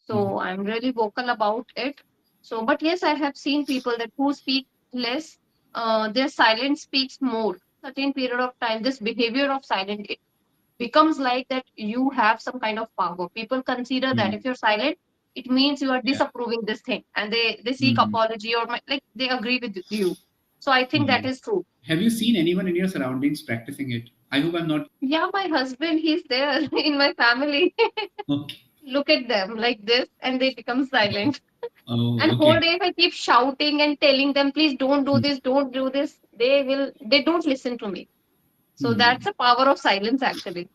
So I'm really vocal about it. So, but yes, I have seen people that who speak less, their silence speaks more. Certain period of time, this behavior of silent, it becomes like that you have some kind of power. People consider that if Mm. you're silent, it means you are Yeah. disapproving this thing, and they seek Mm. apology or like they agree with you. So I think that Mm. is true. Have you seen anyone in your surroundings practicing it? I hope I'm not. Yeah, my husband, he's there in my family. Okay. Look at them like this, and they become silent. And Oh, whole okay. day if I keep shouting and telling them, please don't do Mm. this, don't do this, they don't listen to me. So that's Mm. the power of silence actually.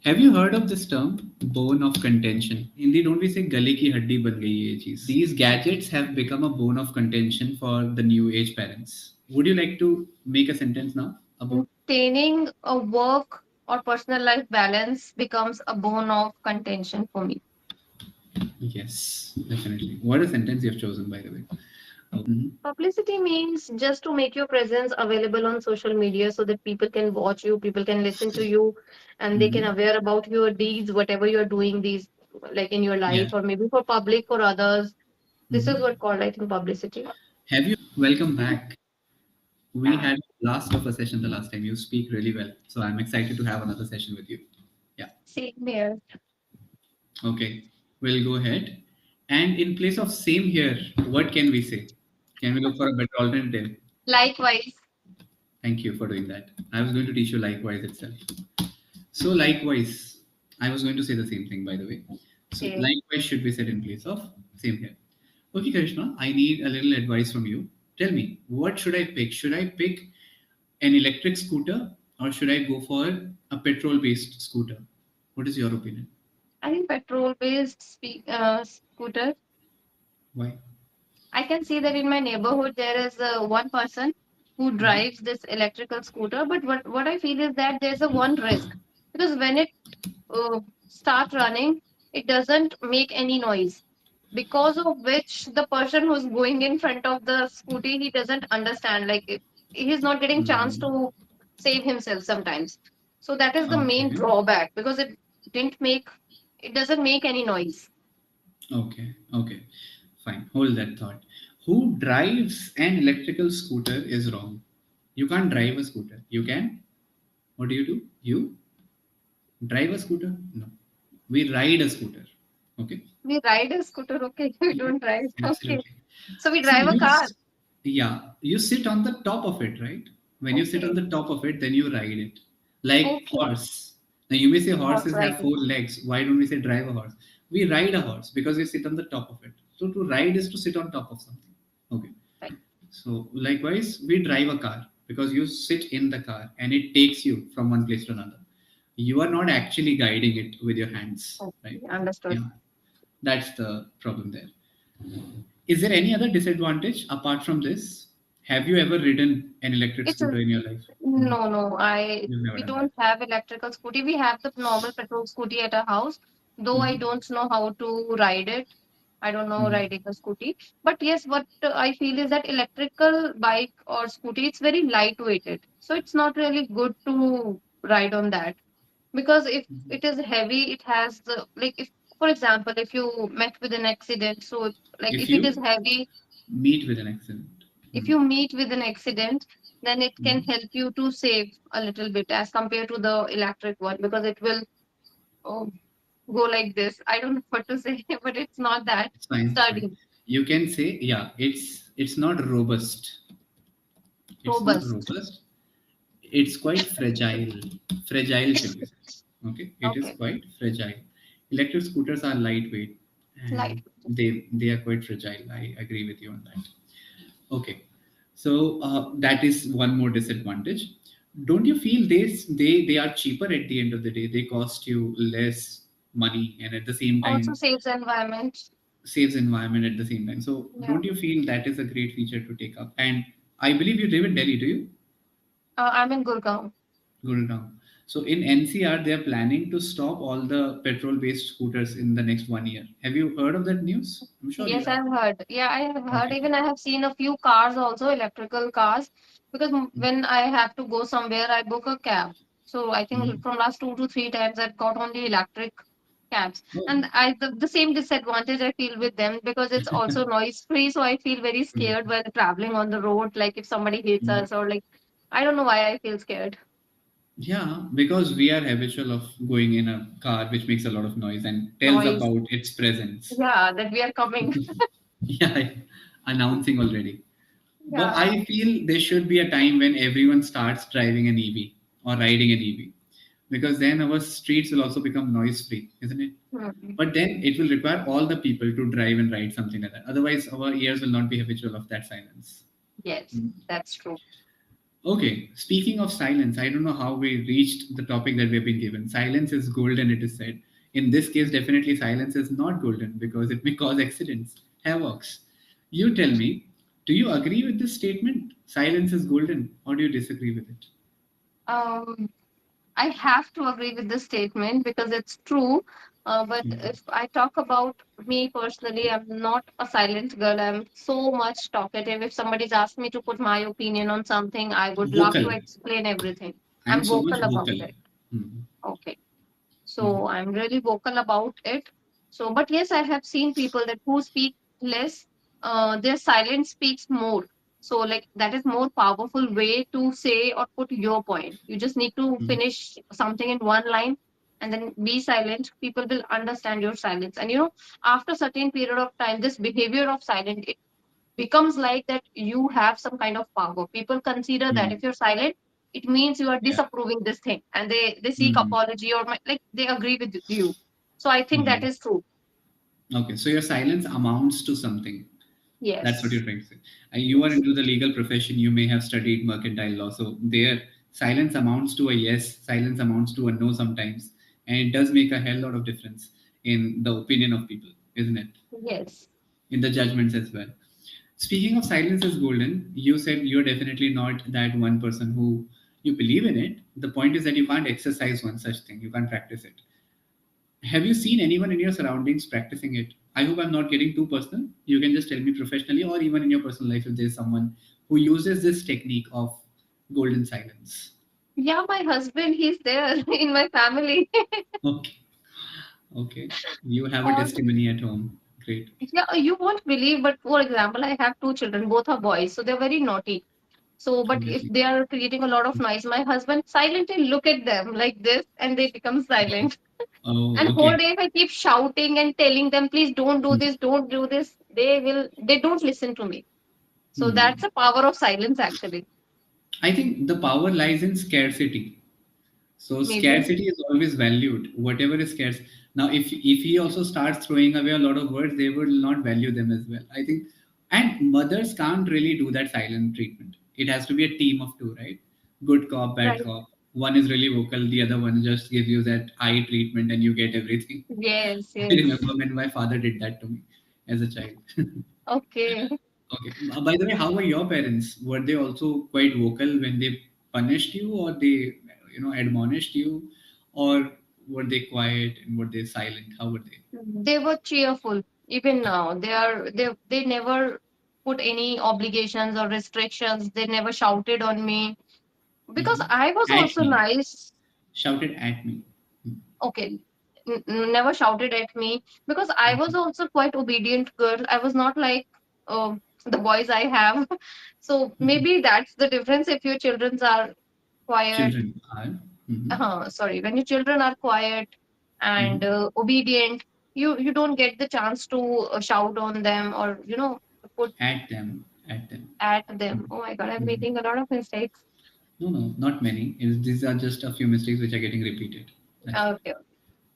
Have you heard of this term, bone of contention? Hindi don't we say gale ki haddi ban gayi hai ye cheez? These gadgets have become a bone of contention for the new age parents. Would you like to make a sentence now about? Maintaining a work or personal life balance becomes a bone of contention for me. Yes, definitely. What a sentence you have chosen, by the way. Mhm. Publicity means just to make your presence available on social media so that people can watch you, people can listen to you, and they can Mhm. aware about your deeds, whatever you're doing these like in your Yeah. life or maybe for public or others. This is Mhm. what called I think publicity. Have you? Welcome back. We had blast of a session the last time. You speak really well, so I'm excited to have another session with you. Yeah. Same here. Okay. We'll go ahead. And in place of same here, what can we say? Can we look for a better alternative? Likewise. Thank you for doing that. I was going to teach you likewise itself. So likewise, I was going to say the same thing by the way. So Okay. likewise should be said in place of same here. Okay, Krishna, I need a little advice from you. Tell me, what should I pick? Should I pick an electric scooter or should I go for a petrol based scooter? What is your opinion? I think petrol based scooter. Why? I can see that in my neighborhood there is one person who Mhm. drives this electrical scooter. But what I feel is that there's a one risk because when it uh, start running, it doesn't make any noise. Because of which the person who's going in front of the scooty, he doesn't understand. Like he's not getting chance Mhm. to save himself sometimes. So that is the main Okay. drawback because didn't make it doesn't make any noise. Okay. Okay. Fine. Hold that thought. Who drives an electrical scooter is wrong. You can't drive a scooter. You can. What do? You drive a scooter? No. We ride a scooter. Okay. We ride a scooter, okay? We Yeah, don't drive, okay? absolutely. So we See, drive a car, yeah, you sit on the top of it, right? When you sit on okay? the top of it, then you ride it. Like Okay, horse. Now you may say horse horses have riding. four legs. Why don't we say drive a horse? We ride a horse because we sit on the top of it. So to ride is to sit on top of something. Okay. Right. So likewise, we drive a car because you sit in the car and it takes you from one place to another. You are not actually guiding it with your hands, right? Okay, understood. Yeah, that's the problem there. Is there any other disadvantage apart from this? Have you ever ridden an electric It's a scooter in your life? Mhm. no, no. I You've never We done that. don't have electrical scooty. We have the normal petrol scooty at our house, though I Mhm. don't know how to ride it. I don't know Mhm. riding a scooty. But yes, what I feel is that electrical bike or scooty, it's very lightweighted. So it's not really good to ride on that. Because if it is heavy, it has the like if for example, if you met with an accident, so like If if it is you heavy, meet with an accident. if Mhm. you meet with an accident, then it can Mhm. help you to save a little bit as compared to the electric one because it will oh, go like this. I don't know what to say, but it's not that It's fine. It's fine. sturdy, You can say, yeah, it's not robust. It's not robust. robust. It's quite fragile. Fragile should be said. Okay, it is Okay, quite fragile. Electric scooters are lightweight light. and they are quite fragile. I agree with you on that. Okay, so that is one more disadvantage. Don't you feel they are cheaper at the end of the day? They cost you less money and at the same Also time saves the environment. saves environment at the same time. So Yeah. don't you feel that is a great feature to take up? And I believe you live in Delhi, do you? I'm in Gurgaon. Gurgaon. So in NCR, they are planning to stop all the petrol-based scooters in the next 1 year. Have you heard of that news? I'm sure you Yes, have. I've heard. Yeah, I have heard. Okay. Even I have seen a few cars also, electrical cars, because when I have to go somewhere, I book a cab. So I think Mhm. from last 2 to 3 times I've got only electric cabs. Oh. And the same disadvantage I feel with them, because it's also noise free, so I feel very Mm. scared when traveling on the road, like if somebody hits Mm. us, or like I don't know why I feel scared. Yeah, because we are habitual of going in a car which makes a lot of noise and tells Noise, about its presence. yeah, that we are coming. Yeah, announcing already. But Yeah. I feel there should be a time when everyone starts driving an EV or riding an EV, because then our streets will also become noise free, isn't it? Hmm. But then it will require all the people to drive and ride something like that. Otherwise, our ears will not be habitual of that silence. Yes, Mm. that's true. Okay, speaking of silence, I don't know how we reached the topic that we have been given. Silence is golden, it is said. In this case, definitely silence is not golden because it may cause accidents, havocs. You tell me, do you agree with this statement? Silence is golden, or do you disagree with it? Um, I have to agree with this statement because it's true. But Hmm. if I talk about me personally, I'm not a silent girl. I'm so much talkative. If somebody's asked me to put my opinion on something, I would love to Vocal. explain everything. I'm I'm so much vocal about vocal. it. Hmm. Okay. Hmm. So I'm really vocal about it. So, but yes, I have seen people that who speak less, their silence speaks more. So, like that is more powerful way to say or put your point. You just need to Hmm. finish something in one line and then be silent. People will understand your silence. And after certain period of time, this behavior of silent, it becomes like that you have some kind of power. People consider that Hmm. if you're silent, it means you are Yeah. disapproving this thing, and they seek Hmm. apology, or like they agree with you. So I think that Hmm. is true. Okay, so your silence amounts to something. That's what you're Yes. trying to say. You are Yes. into the legal profession. You may have studied mercantile law. So there, silence amounts to a yes. Silence amounts to a no sometimes, and it does make a hell lot of difference in the opinion of people, isn't it? Yes. In the judgments as well. Speaking of silence is golden, you said you're definitely not that one person who you believe in it. The point is that you can't exercise one such thing. You can't practice it. Have you seen anyone in your surroundings practicing it? I hope I'm not getting too personal. You can just tell me professionally or even in your personal life if there's someone who uses this technique of golden silence. Yeah, my husband, he's there in my family. Okay. Okay. You have a Or testimony at home. Great. yeah, you won't believe, but for example, I have two children, both are boys, so they're very naughty. So, but if Obviously. they are creating a lot of noise, my husband silently look at them like this, and they become silent. And Oh, whole okay. day if I keep shouting and telling them, please don't do Hmm. this, don't do this, they don't listen to me. So that's Hmm. the power of silence actually. I think the power lies in scarcity. So Maybe. scarcity is always valued. Whatever is scarce. Now, if he also starts throwing away a lot of words, they will not value them as well. I think, and mothers can't really do that silent treatment. It has to be a team of two, right? Good cop, bad Right. cop. One is really vocal, the other one just gives you that eye treatment, and you get everything. Yes, I yes. remember when my father did that to me as a child. Okay. Okay. By the way, how were your parents? Were they also quite vocal when they punished you, or they, admonished you, or were they quiet and were they silent? How were they? They were cheerful. Even now, they never put any obligations or restrictions. They never shouted on me because Mhm. I was At also me, nice. shouted at me. Mhm. Okay, never shouted at me because I was also quite obedient girl. I was not like the boys I have. So Mhm. maybe that's the difference. If your children are quiet, Children are. Mhm. sorry, when your children are quiet and Mhm. obedient, you don't get the chance to shout on them, or put At them. At them. at them. Mhm. Oh my God, I'm Mhm. making a lot of mistakes. No, no, not many. These are just a few mistakes which are getting repeated. That's it. Okay, okay.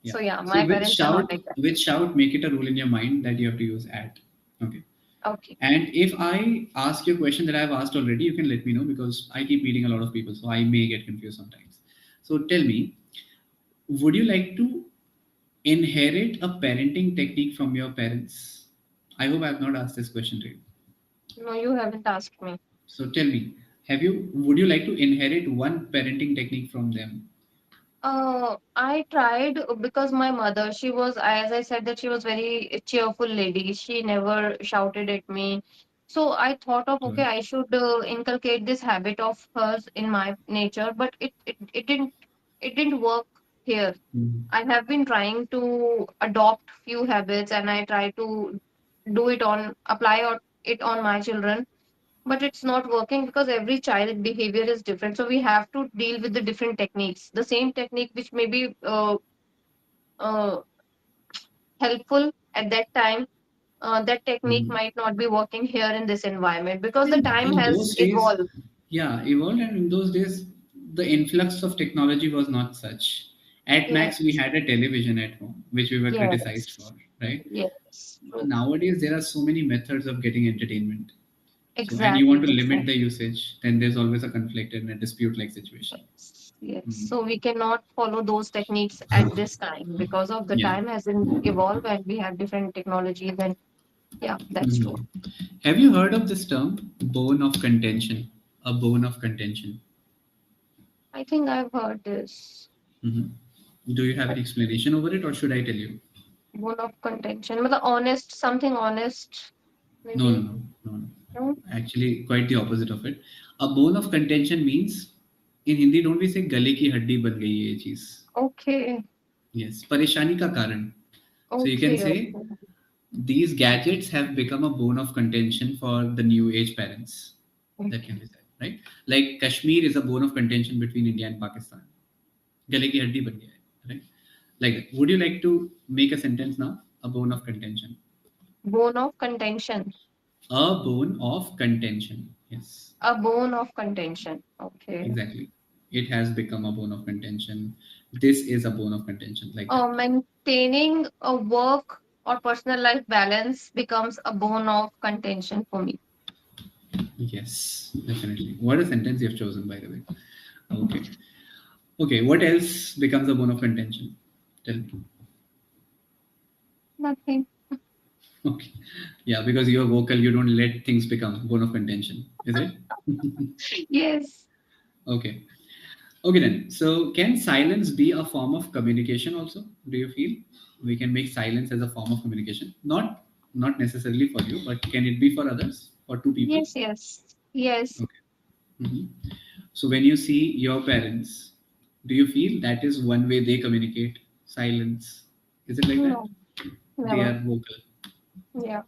Yeah. So yeah, So my parents are not like that. with shout, make it a rule in your mind that you have to use at. Okay. Okay. And if I ask you a question that I've asked already, you can let me know because I keep meeting a lot of people, so I may get confused sometimes. So tell me, would you like to inherit a parenting technique from your parents? I hope I have not asked this question to you. No, you haven't asked me. So tell me, would you like to inherit one parenting technique from them? I tried because my mother, she was, as I said, that she was very cheerful lady. She never shouted at me. So I thought of, okay, Good. I should inculcate this habit of hers in my nature, but it didn't work here. Mhm. I have been trying to adopt few habits, and I try to it on my children, but it's not working because every child behavior is different. So we have to deal with the different techniques. The same technique which may be uh, helpful at that time, that technique Mhm. might not be working here in this environment because the And time in has those days, evolved. yeah, evolved, and in those days, the influx of technology was not such. At max, we Yes, had a television at home, which we were criticized yes, for, right? yes, true. Nowadays, there are so many methods of getting entertainment. So, and you want Exactly, to limit the exactly. usage, then there's always a conflict and a dispute-like situation. Yes, yes. Mhm. So we cannot follow those techniques at this time because of the Yeah. time has evolved and we have different technologies. And yeah, that's true. Mhm. Have you heard of this term, bone of contention? A bone of contention. I think I've heard this. Mhm. Do you have But an explanation over it, or should I tell you? bone of contention, but the honest, something honest, No, no, maybe. no, no, no. No? Actually, quite the opposite of it. A bone of contention means, in Hindi, don't we say गले की हड्डी बन गई है ये चीज? Okay, Yes, परेशानी का कारण. So you can okay, say okay. these gadgets have become a bone of contention for the new age parents. That can Okay. be said, right? Like Kashmir is a bone of contention between India and Pakistan. गले की हड्डी बन गया है, right? Like that. Would you like to make a sentence now? A bone of contention. Bone of contention. A bone of contention. Yes, A bone of contention. Okay. exactly. It has become a bone of contention. This is a bone of contention, like that. Maintaining a work or personal life balance becomes a bone of contention for me. Yes, definitely. What a sentence you have chosen, by the way. Okay. Okay. What else becomes a bone of contention? Tell me. Nothing. Okay. Yeah, because you're vocal, you don't let things become bone of contention. Is it? Yes. Okay. Okay then. So can silence be a form of communication also? Do you feel we can make silence as a form of communication? Not necessarily for you, but can it be for others? For two people? Yes, yes. Yes. Okay. Mhm. So when you see your parents, do you feel that is one way they communicate? Silence. Is it like that? No, They never. are vocal. Yeah.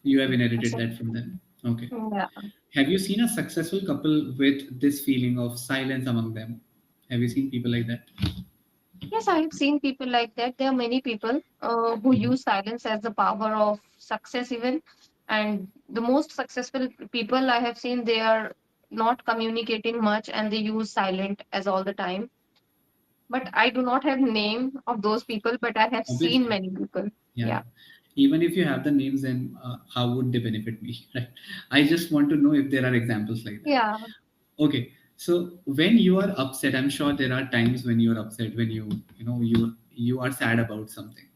You have inherited So, that from them. Okay. yeah. Have you seen a successful couple with this feeling of silence among them? Have you seen people like that? Yes, I have seen people like that. There are many people who Mhm. use silence as the power of success, even. And the most successful people I have seen, they are not communicating much and they use silent as all the time. But I do not have name of those people, but I have seen Obviously. many people. Yeah. Yeah. Even if you have the names, then how would they benefit me? Right. I just want to know if there are examples like that. Yeah. Okay. So when you are upset, I'm sure there are times when you are upset, when you are sad about something.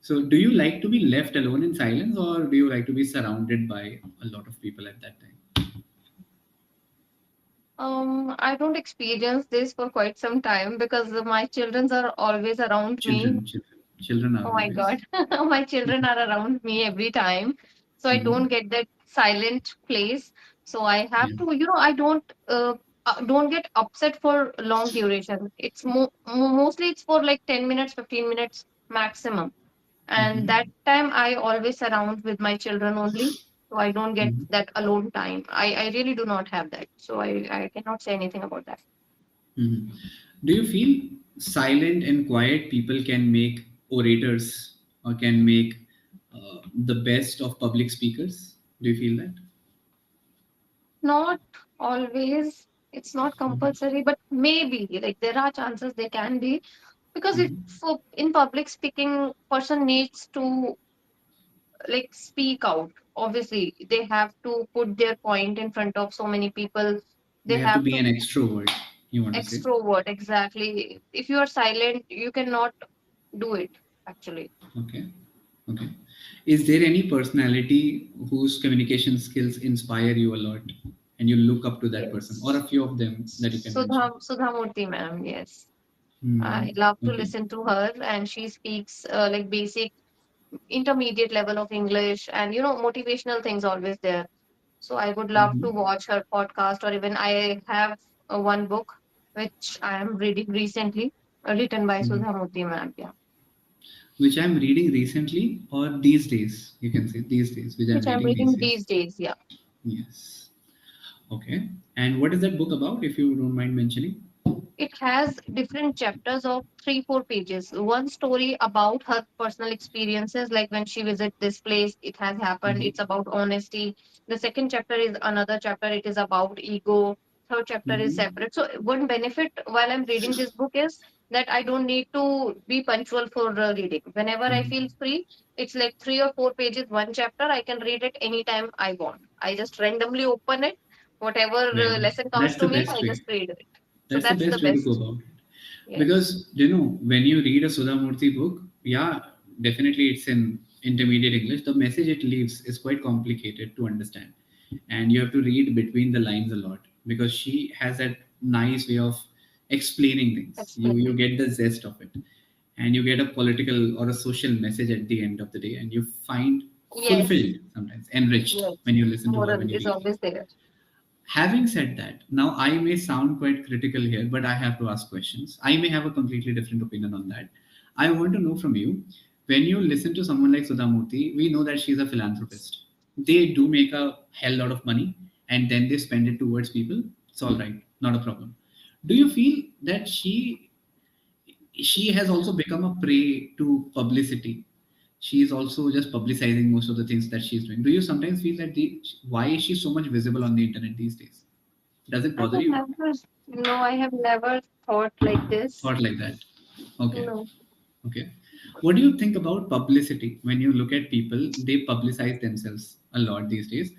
So do you like to be left alone in silence, or do you like to be surrounded by a lot of people at that time? I don't experience this for quite some time because my children are always around me. Children are Oh my always. God. My children are around me every time. So I don't Mhm. get that silent place. So I have Yeah. to, I don't get upset for long duration. It's mostly it's for like 10 minutes, 15 minutes maximum. And that Mhm. time I always surround with my children only. So I don't get Mhm. that alone time. I really do not have that. So I cannot say anything about that. Mhm. Do you feel silent and quiet people can make orators or can make the best of public speakers? Do you feel that? Not always. It's not Mhm. compulsory, but maybe like there are chances they can be because it Mhm. for in public speaking, person needs to like speak out. Obviously, they have to put their point in front of so many people. They They have to have be to an extrovert, you want to say? extrovert exactly. If you are silent, you cannot do it actually. Okay. Okay. Is there any personality whose communication skills inspire you a lot and you look up to that person, or a Yes. few of them that you can mention? Sudhamurti ma'am, yes. Hmm. I love to Okay. listen to her and she speaks like basic intermediate level of English and motivational things always there. So I would love to Mhm. watch her podcast or even I have one book which I am reading recently. written by Mhm. Sudha Murthy ma'am. Yeah, Which I'm reading recently or these days. You can say these days, which I'm which I'm reading these reading days. these days. Yeah. Yes. Okay. And what is that book about, if you don't mind mentioning? It has different chapters of 3 4 pages. One story about her personal experiences, like when she visit this place, it has happened. Mm-hmm. It's about honesty. The second chapter is another chapter. It is about ego. Third chapter is Mm-hmm. separate. So one benefit while I'm reading this book is that I don't need to be punctual for reading. Whenever I feel Mm-hmm. free, it's like 3 or 4 pages, one chapter. I can read it anytime I want. I just randomly open it. Whatever Right. lesson comes That's the to me, best I just way. read it. So That's the that's the best way to go best. about it. Yes. Because when you read a Sudha Murthy book, yeah, definitely it's in intermediate English. The message it leaves is quite complicated to understand, and you have to read between the lines a lot because she has that nice way of explaining things. You Explaining. get the zest of it, and you get a political or a social message at the end of the day, and you find Yes. fulfilled, sometimes enriched, Yes. when you listen to her, Moral when you is read. always there. Having said that, now I may sound quite critical here, but I have to ask questions. I may have a completely different opinion on that. I want to know from you, when you listen to someone like Sudha Murthy, we know that she's a philanthropist. They do make a hell lot of money and then they spend it towards people. It's all right, not a problem. Do you feel that she has also become a prey to publicity? She is also just publicizing most of the things that she's doing. Do you sometimes feel that why is she so much visible on the internet these days? Does it I bother have you? never, no, I have never thought like this. Thought like that. Okay. No. Okay. What do you think about publicity? When you look at people, they publicize themselves a lot these days.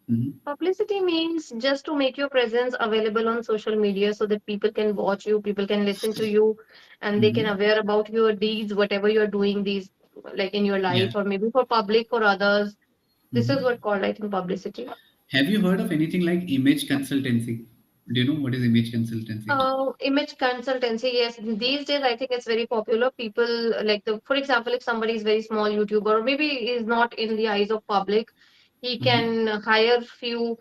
Mhm. Publicity means just to make your presence available on social media so that people can watch you, people can listen to you, and they can Mhm. aware about your deeds, whatever you're doing these like in your Yeah. life or maybe for public for others. This is Mhm. what called I think publicity. Have you heard of anything like image consultancy? Do you know what is image consultancy? Image consultancy, yes. These days, I think it's very popular. People like for example, if somebody is very small YouTuber or maybe is not in the eyes of public, he Mhm. can hire few.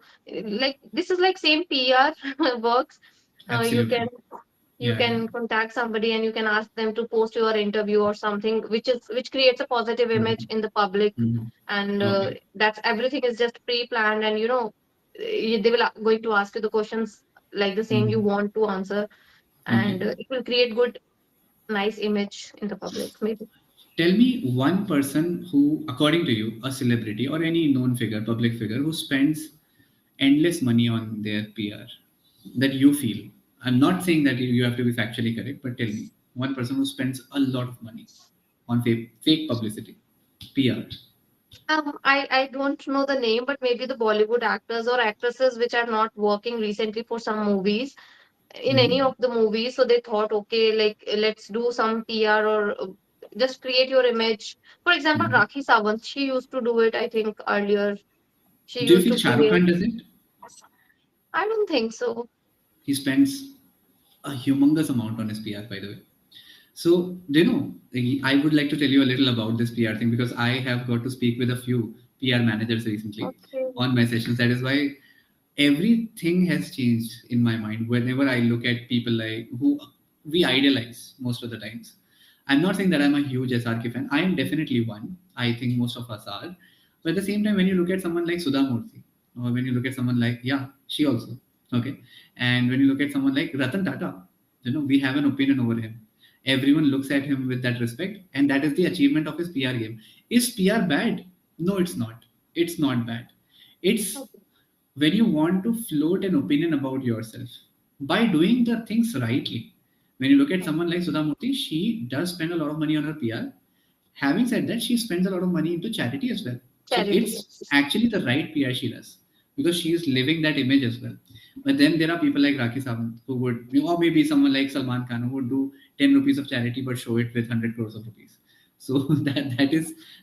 Like this is like same PR works. You can Absolutely. Yeah. Yeah. contact somebody and you can ask them to post your interview or something, which creates a positive image Mhm. in the public, Mhm. and Okay. that's everything is just pre-planned, and they will going to ask you the questions like the same you Mhm. want to answer, and Okay. it will create good nice image in the public maybe. Tell me one person who, according to you, a celebrity or any known figure, public figure, who spends endless money on their PR that you feel. I'm not saying that you have to be factually correct, but tell me one person who spends a lot of money on fake publicity, PR. I don't know the name, but maybe the Bollywood actors or actresses which are not working recently for some movies, in any Mhm. of the movies, so they thought, okay, like let's do some PR or just create your image. For example, Mhm. Rakhi Sawant, she used to do it, I think earlier. She Do you used feel to Shah Rukh create. Khan does it? I don't think so. He spends a humongous amount on his PR, by the way. So, do you know, I would like to tell you a little about this PR thing because I have got to speak with a few PR managers recently Okay. on my sessions. That is why everything has changed in my mind whenever I look at people like who we idolize most of the times. I'm not saying that I'm a huge SRK fan. I am definitely one. I think most of us are. But at the same time, when you look at someone like Sudha Murthy, or when you look at someone like, yeah, she also, okay. And when you look at someone like Ratan Tata, we have an opinion over him. Everyone looks at him with that respect, and that is the achievement of his PR game. Is PR bad? No, it's not. It's not bad. It's Okay. when you want to float an opinion about yourself by doing the things rightly. When you look at someone like Sudha Murthy, she does spend a lot of money on her PR. Having said that, she spends a lot of money into charity as well. So Charity, it's yes. actually the right PR she does because she is living that image as well. But then there are people like Rakhi Sawant who would, or maybe someone like Salman Khan who would do 10 rupees of charity but show it with 100 crores of rupees. So that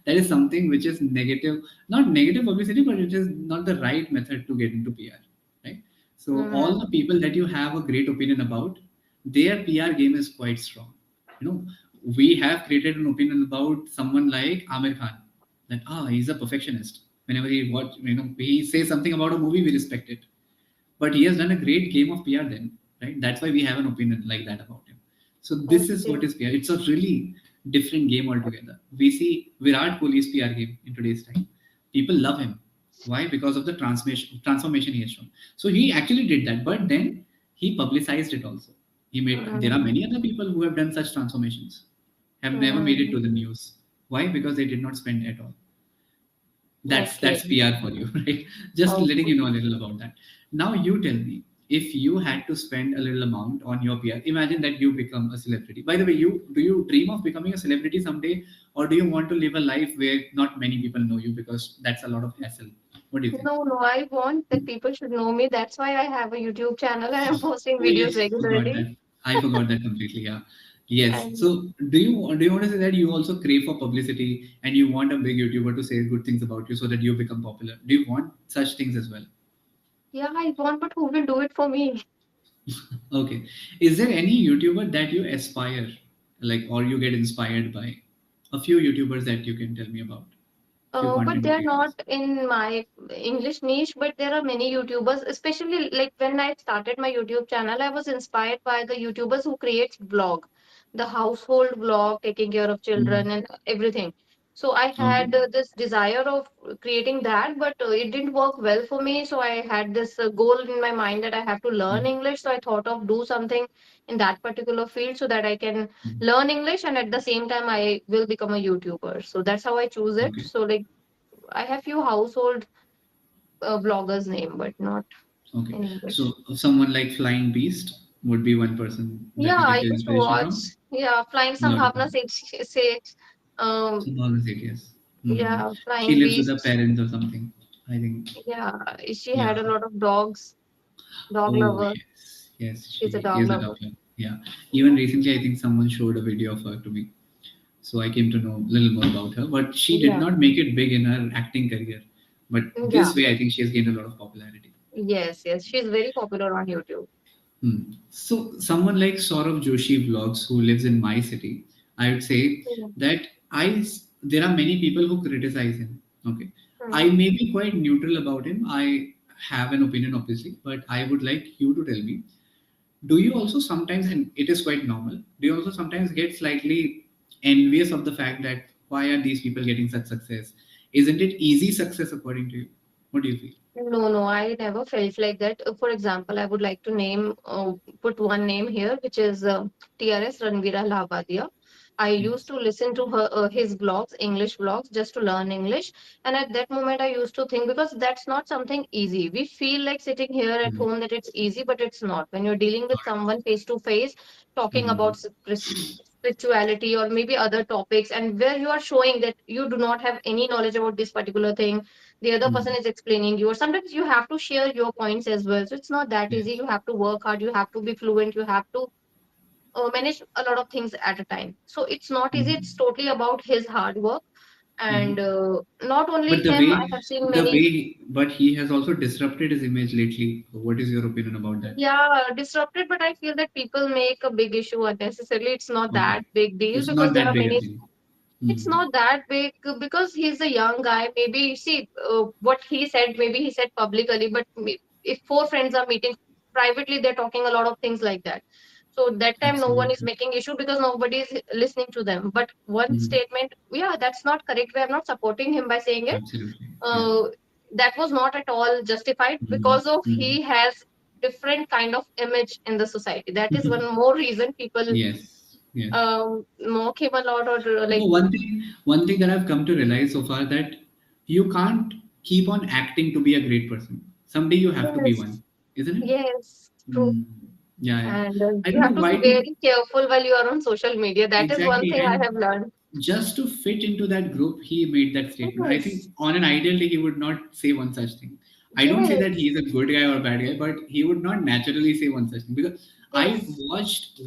is something which is negative, not negative publicity, but it is not the right method to get into PR, right? So all the Mm, people that you have a great opinion about, their PR game is quite strong. You know, we have created an opinion about someone like Amir Khan that he's a perfectionist. Whenever he says something about a movie, we respect it. But he has done a great game of PR then, right? That's why we have an opinion like that about him. So this is what Okay. is PR. It's a really different game altogether. We see Virat Kohli's PR game in today's time. People love him. Why? Because of the transformation he has shown. So he actually did that, but then he publicized it also. He made. There are Mm, many other people who have done such transformations, have never made it mm, to the news. Why? Because they did not spend at all. That's okay. PR for you, right? Just letting Okay. you know a little about that. Now you tell me, if you had to spend a little amount on your PR, imagine that you become a celebrity. By the way, you dream of becoming a celebrity someday, or do you want to live a life where not many people know you because that's a lot of hassle? What do you think? No, no, I want that people should know me. That's why I have a YouTube channel and I'm posting Oh videos yes, forgot regularly. that. I forgot that completely. Yeah. Yes. And So do you want to say that you also crave for publicity and you want a big YouTuber to say good things about you so that you become popular? Do you want such things as well? yeah, I want, but who will do it for me? Okay. Is there any YouTuber that you aspire, like, or you get inspired by? A few YouTubers that you can tell me about, few But content they're not creators. in my English niche, but there are many YouTubers, especially like when I started my YouTube channel, I was inspired by the YouTubers who creates vlog, the household vlog, taking care of children Mm. and everything. So I Okay. had this desire of creating that, but it didn't work well for me. So I had this goal in my mind that I have to learn Mm. English. So I thought of do something in that particular field so that I can Mm. learn English and at the same time I will become a YouTuber. So that's how I choose it. Okay. So like I have few household bloggers name, but not Okay. in So English. someone like Flying Beast would be one person that Yeah, you get I your used to inspiration from. watch. Yeah, Flying A lot of Sambhavna them. say, um, Subhana Seth, yes. Hmm. yeah, She Flying lives with her Beasts. parents or something. I think. Yeah, she had Yeah. a lot of dogs. Dog Oh lover. yes. Yes, She's a she dog is a lover. doctor. Yeah. Even recently, I think someone showed a video of her to me. So I came to know a little more about her. But she did Yeah, not make it big in her acting career. But yeah. this way, I think she has gained a lot of popularity. Yes, yes. She's very popular on YouTube. Hmm. So someone like Saurav Joshi vlogs who lives in my city, I would say Yeah. that there are many people who criticize him. Okay. I Hmm. may be quite neutral about him. I have an opinion obviously, but I would like you to tell me, do you also sometimes, and it is quite normal, do you also sometimes get slightly envious of the fact that why are these people getting such success? Isn't it easy success according to you? What do you feel? No, no, I never felt like that. For example, I would like to put one name here, which is TRS Ranveera Lahbadia. I used Yes. to listen to his vlogs, English vlogs, just to learn English. And at that moment, I used to think because that's not something easy. We feel like sitting here at Mm. home that it's easy, but it's not. When you're dealing with Not at all. someone face to face, talking about Mm. spirituality or maybe other topics, and where you are showing that you do not have any knowledge about this particular thing, the other person Mm. is explaining you, or sometimes you have to share your points as well. So it's not that easy. Yes. You have to work hard, you have to be fluent, you have to manage a lot of things at a time. So it's not easy. It's Mm. totally about his hard work. And Mhm. not only But the him, I way, have seen many. but he has also disrupted his image lately. What is your opinion about that? Yeah, disrupted, but I feel that people make a big issue unnecessarily. It's not Okay, that big deal it's because not there that are big a many. thing. It's Mm. not that big because he's a young guy. Maybe see what he said. Maybe he said publicly, but if four friends are meeting privately, they're talking a lot of things like that. So that time, no one is Absolutely. making issue because nobody is listening to them. But one Mm. statement, yeah, that's not correct. We are not supporting him by saying it. Absolutely. Yeah. Uh, that was not at all justified Mm. because of Mm. he has different kind of image in the society. That is one more reason people Yes. Yes. mock him a lot or like. No, one thing that I've come to realize so far that you can't keep on acting to be a great person. Someday you have to be Yes, one, isn't it? yes, true. Mm. Yeah, yeah. And I you don't have know to be why do very careful while you are on social media. That is one exactly, thing I and have learned. just to fit into that group, he made that statement. I think Yes, on an ideal day, he would not say one such thing. I don't say that he yes, is a good guy or bad guy, but he would not naturally say one such thing because I've yes, watched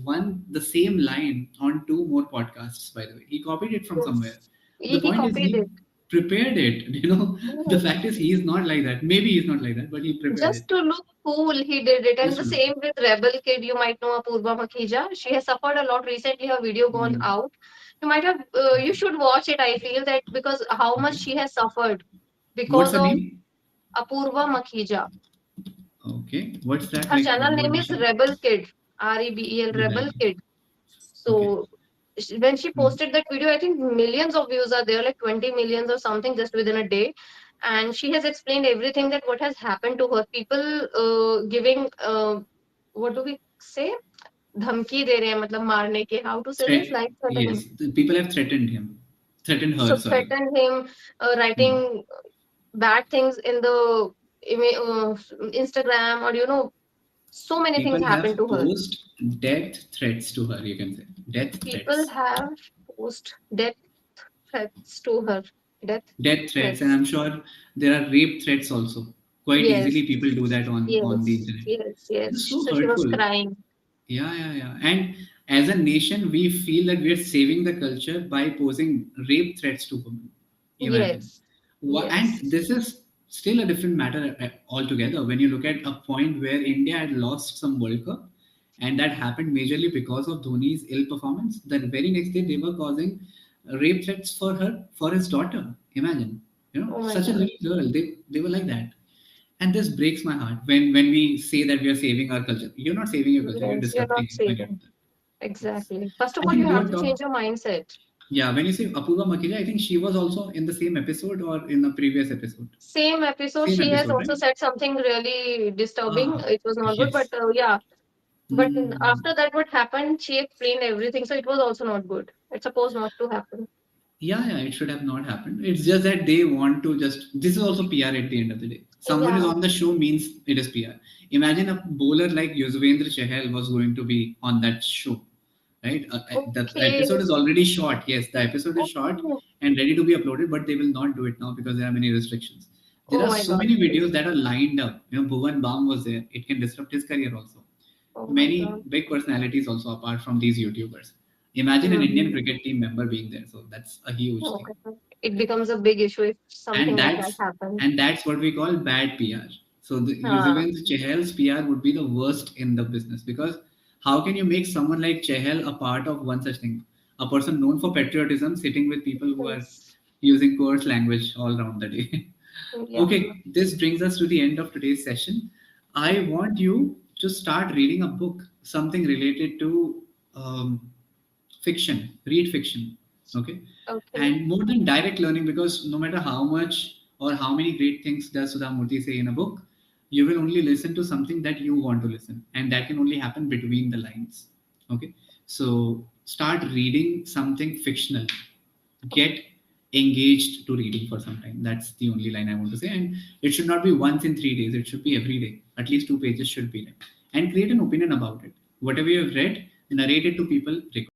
the same line on two more podcasts. By the way, he copied it from somewhere. yes. The He point is copied he it. prepared it. The Yes. fact is he is not like that. Maybe he's not like that, but he prepared Just it. to look cool, he did it. And Just the to look. same with Rebel Kid. You might know Apurva Makhija. She has suffered a lot recently. Her video gone Mm. out. You should watch it. I feel that because how much Okay. she has suffered What's because her of name? Apurva Makhija. Okay. What's that Her like? channel What name does is she do? Rebel Kid. Rebel Rebel. Kid. Okay. So when she Mm. posted that video, I think millions of views are there, like 20 millions or something, just within a day. And she has explained everything, that what has happened to her. People giving what do we say, धमकी दे रहे हैं, मतलब मारने के, how to say Threat. this, like threatening. Yes, the people have threatened him. Threatened her. So Sorry. threatened him, Mm. writing bad things in the Instagram, or so many things People happened have to her. posed death threats to her. You can say death People threats. have posed death threats to her. Death Death threats, and threats. I'm sure there are rape threats also. Quite Yes, easily, people do that on the yes, internet. yes, It is yes. so So she was hurtful. crying. Yeah, yeah, yeah. And as a nation, we feel that we are saving the culture by posing rape threats to women. Imagine. Yes, And yes, this is still a different matter altogether. When you look at a point where India had lost some World Cup, and that happened majorly because of Dhoni's ill performance, the very next day they were causing rape threats for his daughter. Imagine, oh my such a God. little girl. They were like that, and this breaks my heart when we say that we are saving our culture. You're not saving your culture. You're Yes, you're disrupting not it when you do saving. that. Yes. Exactly. First of I all, you think they have were to change talk. your mindset. Yeah, when you say Apurva Makija, I think she was also in the same episode or in the previous episode. Same episode, Same she has episode, also right? said something really disturbing. Ah, It was not good, but yes. yeah. But Hmm. after that, what happened? She explained everything, so it was also not good. It's supposed not to happen. Yeah, yeah, it should have not happened. It's just that they want to just. This is also PR at the end of the day. Someone is Yeah. on the show means it is PR. Imagine a bowler like Yuzvendra Chahal was going to be on that show, right? The Okay. episode is already shot. Yes, the episode is shot Oh, and ready to be uploaded, but they will not do it now because there are many restrictions. There oh are my so God. many videos that are lined up. Bhuvan Bam was there. It can disrupt his career also. Oh my Many God. big personalities also apart from these YouTubers. Imagine an Indian Hmm. cricket team member being there. So that's a huge Oh thing. my God. It becomes a big issue if something And like that that's happens. and that's what we call bad PR. So the Ah, Yuzvendra Chahal's PR would be the worst in the business because how can you make someone like Chahal a part of one such thing? A person known for patriotism sitting with people who are yes. using coarse language all around the day. Yeah. Okay, this brings us to the end of today's session. I want you to start reading a book, something related to fiction, read fiction. Okay. Okay. And more than direct learning, because no matter how much or how many great things does Sudhamurthy say in a book, you will only listen to something that you want to listen, and that can only happen between the lines. Okay. So start reading something fictional. Get engaged to reading for some time. That's the only line I want to say. And it should not be once in 3 days. It should be every day. At least 2 pages should be there. And create an opinion about it. Whatever you have read, narrate it to people, record